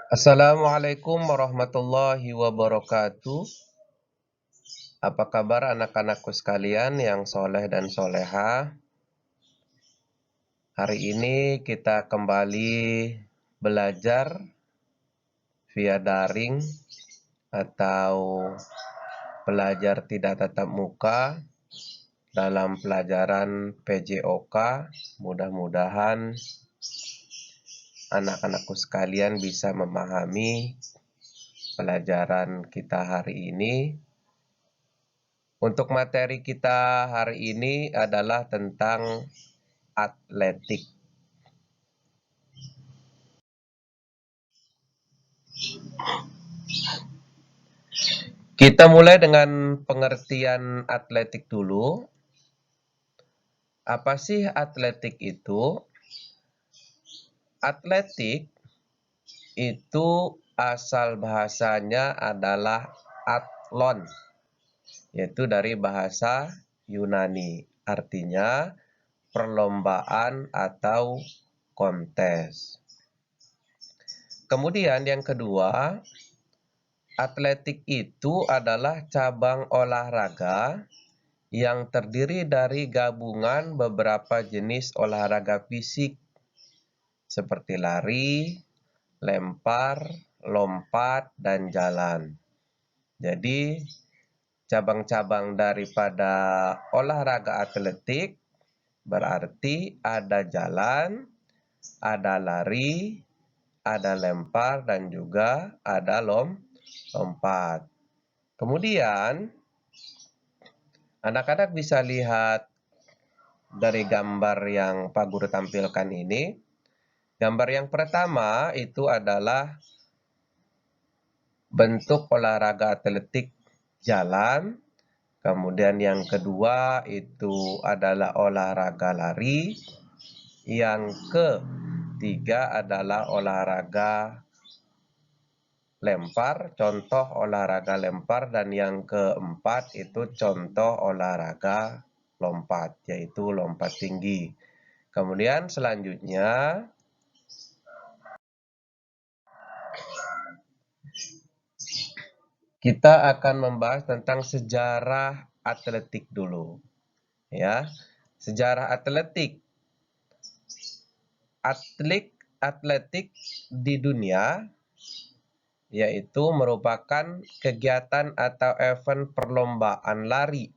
Assalamualaikum warahmatullahi wabarakatuh. Apa kabar anak-anakku sekalian yang soleh dan soleha? Hari ini kita kembali belajar via daring atau belajar tidak tatap muka dalam pelajaran PJOK. Mudah-mudahan anak-anakku sekalian bisa memahami pelajaran kita hari ini. Untuk materi kita hari ini adalah tentang atletik. Kita mulai dengan pengertian atletik dulu. Apa sih atletik itu? Atletik itu asal bahasanya adalah atlon, yaitu dari bahasa Yunani. Artinya perlombaan atau kontes. Kemudian yang kedua, atletik itu adalah cabang olahraga yang terdiri dari gabungan beberapa jenis olahraga fisik seperti lari, lempar, lompat, dan jalan. Jadi, cabang-cabang daripada olahraga atletik berarti ada jalan, ada lari, ada lempar, dan juga ada lompat. Kemudian, anak-anak bisa lihat dari gambar yang Pak Guru tampilkan ini. Gambar yang pertama itu adalah bentuk olahraga atletik jalan. Kemudian yang kedua itu adalah olahraga lari. Yang ketiga adalah olahraga lempar, contoh olahraga lempar, dan yang keempat itu contoh olahraga lompat, yaitu lompat tinggi. Kemudian selanjutnya kita akan membahas tentang sejarah atletik dulu. Ya, sejarah atletik. Atletik di dunia yaitu merupakan kegiatan atau event perlombaan lari.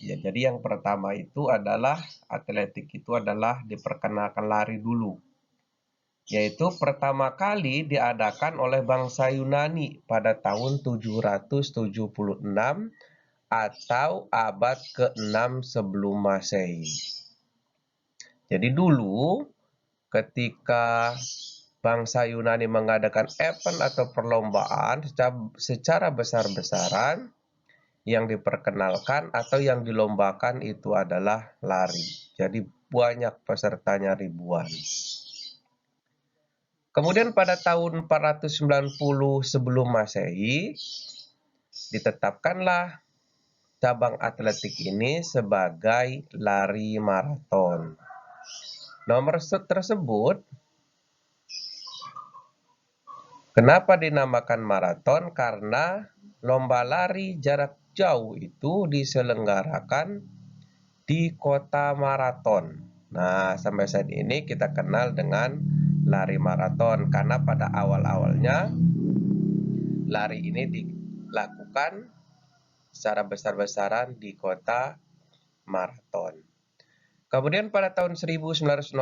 Ya, jadi yang pertama itu adalah atletik itu adalah diperkenalkan lari dulu. Yaitu pertama kali diadakan oleh bangsa Yunani pada tahun 776 atau abad ke-6 sebelum Masehi. Jadi dulu ketika bangsa Yunani mengadakan event atau perlombaan secara besar-besaran, yang diperkenalkan atau yang dilombakan itu adalah lari. Jadi banyak pesertanya ribuan. Kemudian pada tahun 490 sebelum Masehi, ditetapkanlah cabang atletik ini sebagai lari maraton. Nomor tersebut kenapa dinamakan maraton? Karena lomba lari jarak jauh itu diselenggarakan di kota maraton. Nah, sampai saat ini kita kenal dengan lari maraton karena pada awal-awalnya lari ini dilakukan secara besar-besaran di kota maraton. Kemudian pada tahun 1908,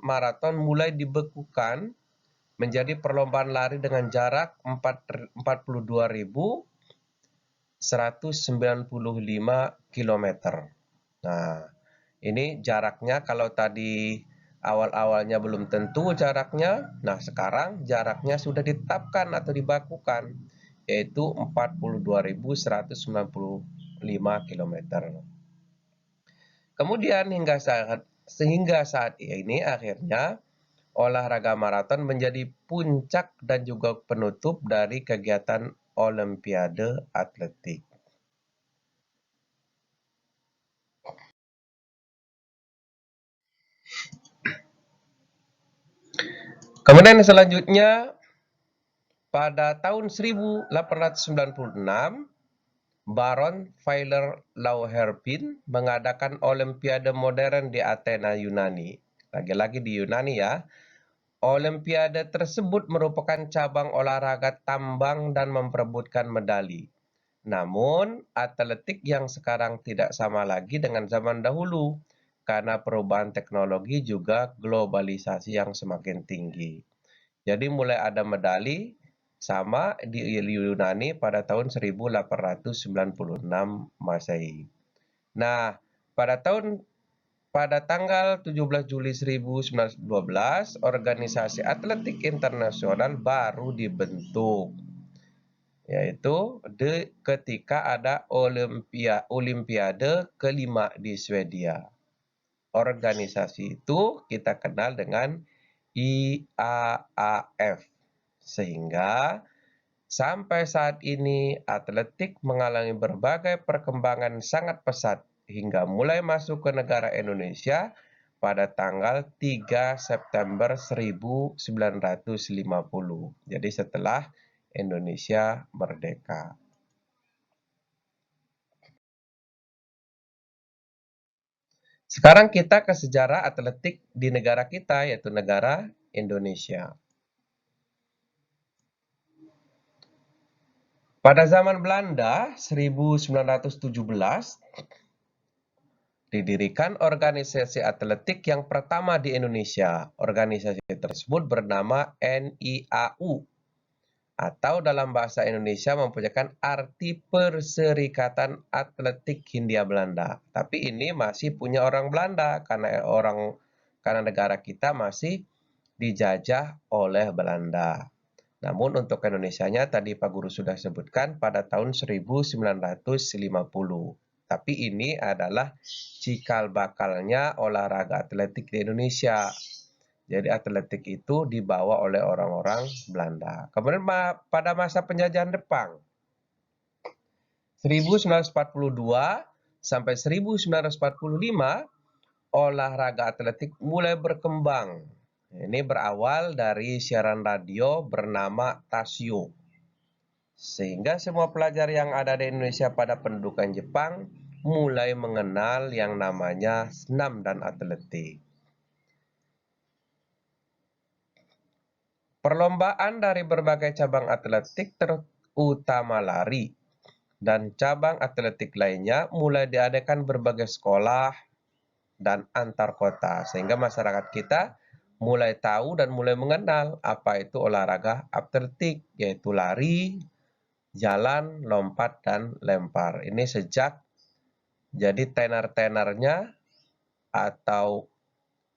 maraton mulai dibekukan menjadi perlombaan lari dengan jarak 42.195 km. Nah, ini jaraknya kalau tadi awal-awalnya belum tentu jaraknya, nah sekarang jaraknya sudah ditetapkan atau dibakukan, yaitu 42.195 km. Kemudian sehingga saat ini akhirnya olahraga maraton menjadi puncak dan juga penutup dari kegiatan Olimpiade Atletik. Kemudian selanjutnya pada tahun 1896, Baron Villers-Lauherpin mengadakan Olimpiade modern di Athena, Yunani. Lagi-lagi di Yunani ya. Olimpiade tersebut merupakan cabang olahraga tambang dan memperebutkan medali. Namun, atletik yang sekarang tidak sama lagi dengan zaman dahulu, karena perubahan teknologi juga globalisasi yang semakin tinggi. Jadi mulai ada medali sama di Yunani pada tahun 1896 Masehi. Nah, pada tanggal 17 Juli 1912, Organisasi Atletik Internasional baru dibentuk, yaitu ketika ada Olimpiade kelima di Swedia. Organisasi itu kita kenal dengan IAAF. Sehingga sampai saat ini atletik mengalami berbagai perkembangan sangat pesat hingga mulai masuk ke negara Indonesia pada tanggal 3 September 1950. Jadi setelah Indonesia merdeka. Sekarang kita ke sejarah atletik di negara kita, yaitu negara Indonesia. Pada zaman Belanda 1917, didirikan organisasi atletik yang pertama di Indonesia. Organisasi tersebut bernama NIAU, atau dalam bahasa Indonesia mempunyai arti Perserikatan Atletik Hindia Belanda. Tapi ini masih punya orang Belanda karena negara kita masih dijajah oleh Belanda. Namun untuk Indonesianya tadi Pak Guru sudah sebutkan pada tahun 1950. Tapi ini adalah cikal bakalnya olahraga atletik di Indonesia. Jadi atletik itu dibawa oleh orang-orang Belanda. Kemudian pada masa penjajahan Jepang, 1942 sampai 1945, olahraga atletik mulai berkembang. Ini berawal dari siaran radio bernama Tasio. Sehingga semua pelajar yang ada di Indonesia pada pendudukan Jepang mulai mengenal yang namanya senam dan atletik. Perlombaan dari berbagai cabang atletik terutama lari dan cabang atletik lainnya mulai diadakan berbagai sekolah dan antar kota. Sehingga masyarakat kita mulai tahu dan mulai mengenal apa itu olahraga atletik, yaitu lari, jalan, lompat, dan lempar. Ini sejak jadi tenar-tenarnya atau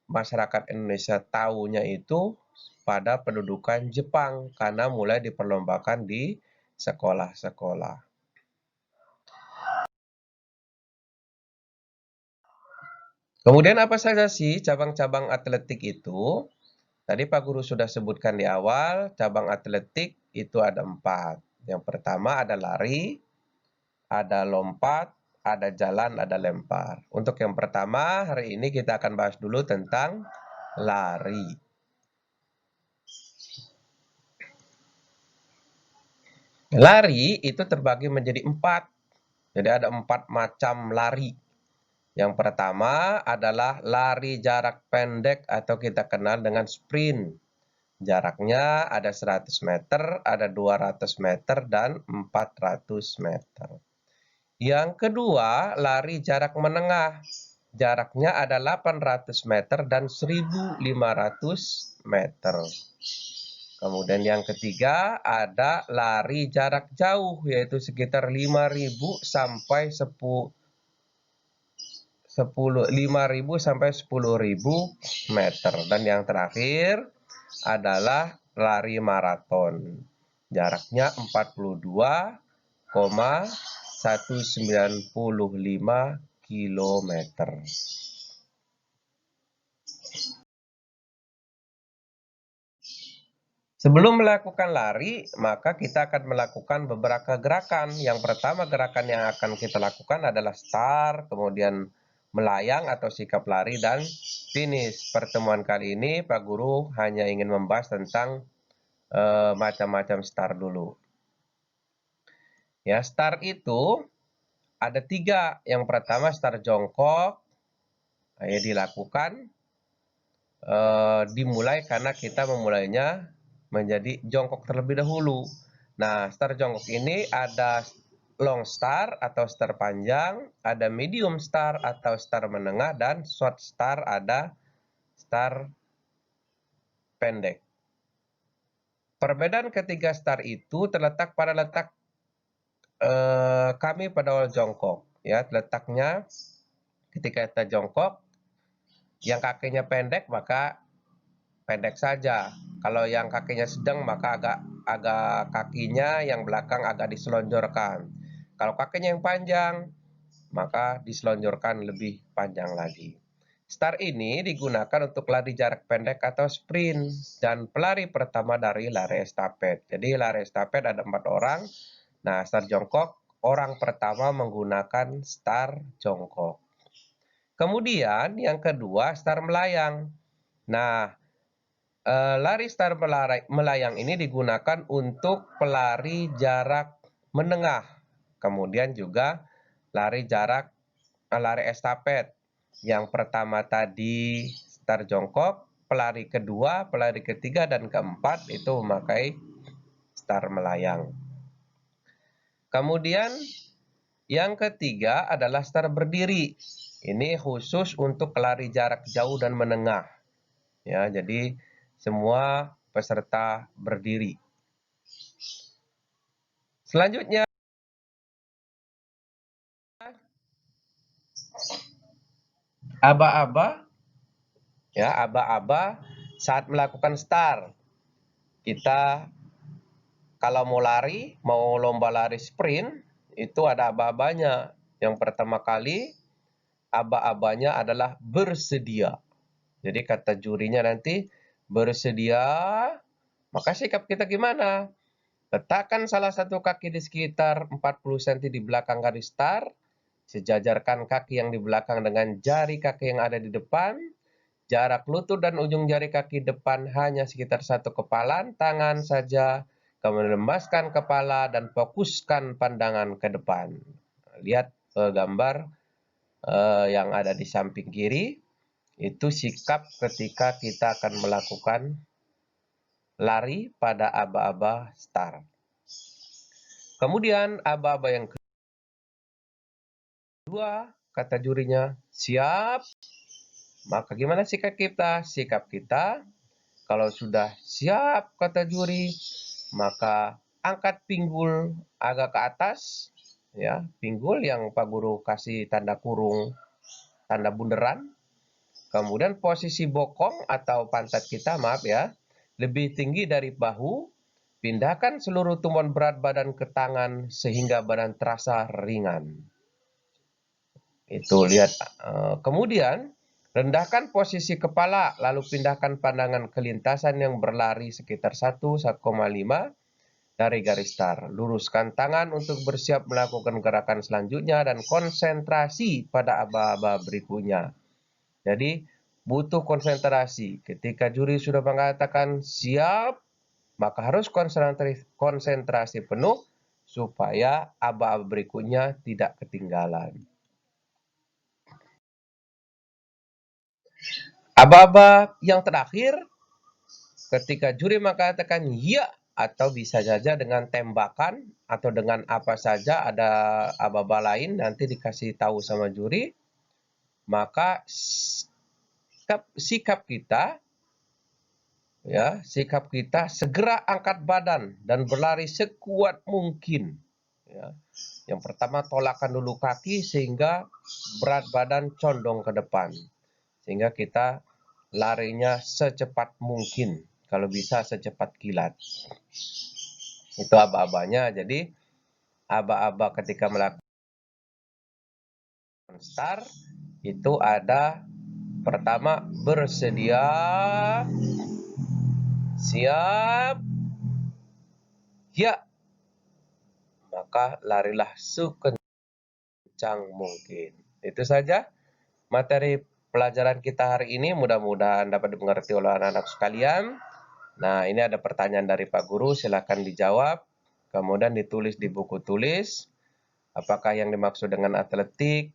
masyarakat Indonesia tahunya itu pada pendudukan Jepang karena mulai diperlombakan di sekolah-sekolah. Kemudian apa saja sih cabang-cabang atletik itu? Tadi Pak Guru sudah sebutkan di awal, cabang atletik itu ada 4. Yang pertama ada lari, ada lompat, ada jalan, ada lempar. Untuk yang pertama, hari ini kita akan bahas dulu tentang lari. Lari itu terbagi menjadi 4. Jadi ada 4 macam lari. Yang pertama adalah lari jarak pendek atau kita kenal dengan sprint. Jaraknya ada 100 meter, ada 200 meter, dan 400 meter. Yang kedua, lari jarak menengah. Jaraknya ada 800 meter dan 1.500 meter. Kemudian yang ketiga ada lari jarak jauh, yaitu sekitar 5.000 sampai 10.000 meter. Dan yang terakhir adalah lari maraton. Jaraknya 42,195 kilometer. Sebelum melakukan lari, maka kita akan melakukan beberapa gerakan. Yang pertama gerakan yang akan kita lakukan adalah start, kemudian melayang atau sikap lari, dan finish. Pertemuan kali ini Pak Guru hanya ingin membahas tentang macam-macam start dulu. Ya, start itu ada 3. Yang pertama start jongkok, ya dilakukan, dimulai karena kita memulainya menjadi jongkok terlebih dahulu. Nah, start jongkok ini ada long start atau start panjang, ada medium start atau start menengah, dan short start ada start pendek. Perbedaan ketiga start itu terletak pada letak kami pada awal jongkok. Ya, letaknya ketika kita jongkok, yang kakinya pendek maka pendek saja. Kalau yang kakinya sedang maka agak kakinya yang belakang agak diselonjorkan. Kalau kakinya yang panjang maka diselonjorkan lebih panjang lagi. Start ini digunakan untuk lari jarak pendek atau sprint dan pelari pertama dari lari estafet. Jadi lari estafet ada 4 orang. Nah, start jongkok, orang pertama menggunakan start jongkok. Kemudian yang kedua start melayang. Nah, lari start melayang ini digunakan untuk pelari jarak menengah. Kemudian juga lari estafet. Yang pertama tadi start jongkok, pelari kedua, pelari ketiga, dan keempat itu memakai start melayang. Kemudian yang ketiga adalah start berdiri. Ini khusus untuk lari jarak jauh dan menengah. Ya, jadi semua peserta berdiri. Selanjutnya, aba-aba. Ya, aba-aba saat melakukan start. Kita kalau mau lari, mau lomba lari sprint, itu ada aba-abanya. Yang pertama kali, aba-abanya adalah bersedia. Jadi kata jurinya nanti, bersedia, maka sikap kita gimana? Letakkan salah satu kaki di sekitar 40 cm di belakang garis start, sejajarkan kaki yang di belakang dengan jari kaki yang ada di depan, jarak lutut dan ujung jari kaki depan hanya sekitar 1 kepalan tangan saja, kemudian lembaskan kepala dan fokuskan pandangan ke depan. Lihat gambar yang ada di samping kiri, itu sikap ketika kita akan melakukan lari pada aba-aba start. Kemudian aba-aba yang kedua, kata jurinya, siap. Maka gimana sikap kita? Sikap kita, kalau sudah siap, kata juri, maka angkat pinggul agak ke atas. Ya, pinggul yang Pak Guru kasih tanda kurung, tanda bunderan. Kemudian posisi bokong atau pantat kita, maaf ya, lebih tinggi dari bahu. Pindahkan seluruh tumpuan berat badan ke tangan sehingga badan terasa ringan. Itu lihat. Kemudian rendahkan posisi kepala, lalu pindahkan pandangan ke lintasan yang berlari sekitar 1,5 dari garis start. Luruskan tangan untuk bersiap melakukan gerakan selanjutnya dan konsentrasi pada aba-aba berikutnya. Jadi butuh konsentrasi. Ketika juri sudah mengatakan siap, maka harus konsentrasi penuh supaya aba-aba berikutnya tidak ketinggalan. Aba-aba yang terakhir, ketika juri mengatakan ya, atau bisa saja dengan tembakan atau dengan apa saja, ada aba-aba lain nanti dikasih tahu sama juri, maka sikap kita segera angkat badan dan berlari sekuat mungkin. Ya. Yang pertama, tolakkan dulu kaki sehingga berat badan condong ke depan, sehingga kita larinya secepat mungkin, kalau bisa secepat kilat. Itu aba-abanya. Jadi aba-aba ketika melakukan start itu ada pertama bersedia, siap, ya, maka larilah sekencang mungkin. Itu saja materi pelajaran kita hari ini, mudah-mudahan dapat dimengerti oleh anak-anak sekalian. Nah, ini ada pertanyaan dari Pak Guru, silakan dijawab. Kemudian ditulis di buku tulis, apakah yang dimaksud dengan atletik,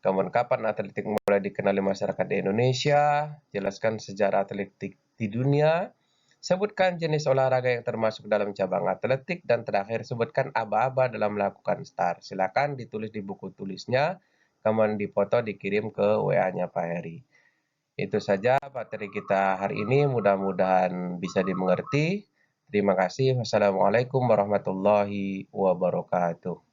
kemudian kapan atletik mulai dikenali masyarakat di Indonesia, jelaskan sejarah atletik di dunia, sebutkan jenis olahraga yang termasuk dalam cabang atletik, dan terakhir sebutkan aba-aba dalam melakukan start. Silakan ditulis di buku tulisnya, kemudian dipoto dikirim ke WA-nya Pak Heri. Itu saja materi kita hari ini, mudah-mudahan bisa dimengerti. Terima kasih. Wassalamualaikum warahmatullahi wabarakatuh.